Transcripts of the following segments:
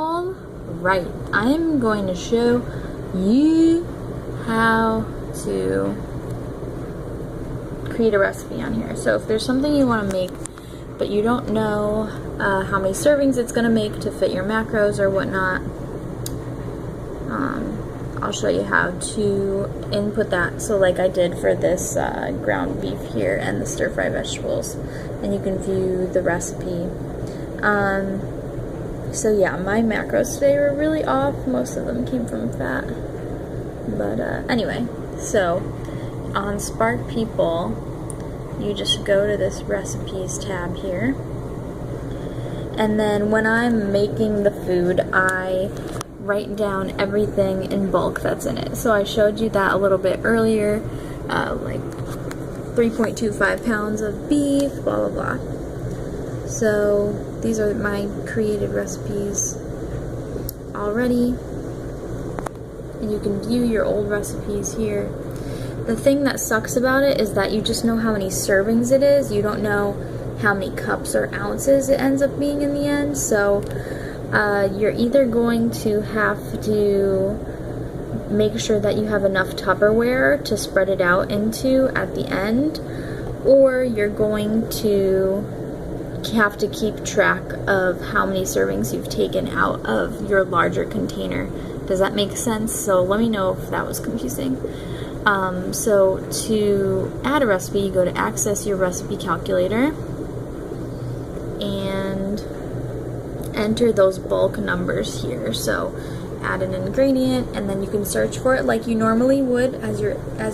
Alright, I'm going to show you how to create a recipe on here. So if there's something you want to make but you don't know how many servings it's going to make to fit your macros or whatnot, I'll show you how to input that. So like I did for this ground beef here and the stir-fry vegetables, and you can view the recipe. So yeah, my macros today were really off. Most of them came from fat. But anyway, so on Spark People, you just go to this recipes tab here. And then when I'm making the food, I write down everything in bulk that's in it. So I showed you that a little bit earlier, like 3.25 pounds of beef, blah, blah, blah. So these are my created recipes already, and you can view your old recipes here. The thing that sucks about it is that you just know how many servings it is. You don't know how many cups or ounces it ends up being in the end. So you're either going to have to make sure that you have enough Tupperware to spread it out into at the end, or you're going to have to keep track of how many servings you've taken out of your larger container. Does that make sense? So let me know if that was confusing. So to add a recipe, you go to access your recipe calculator and enter those bulk numbers here. So add an ingredient, and then you can search for it like you normally would as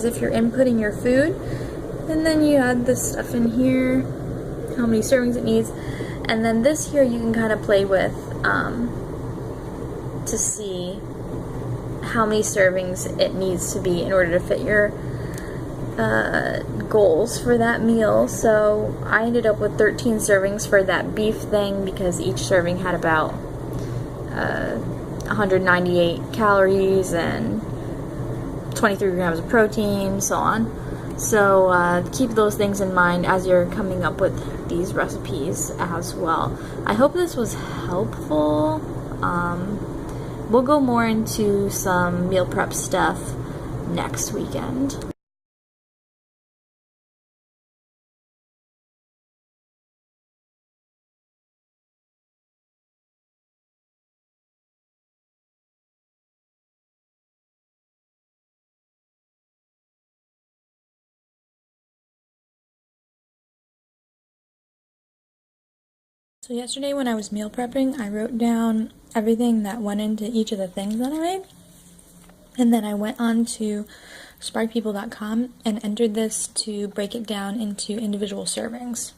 if you're inputting your food, and then you add this stuff in here, how many servings it needs, and then this here you can kind of play with to see how many servings it needs to be in order to fit your goals for that meal. So I ended up with 13 servings for that beef thing because each serving had about 198 calories and 23 grams of protein, so on. So keep those things in mind as you're coming up with these recipes as well. I hope this was helpful. We'll go more into some meal prep stuff next weekend. So yesterday when I was meal prepping, I wrote down everything that went into each of the things that I made. And then I went on to sparkpeople.com and entered this to break it down into individual servings.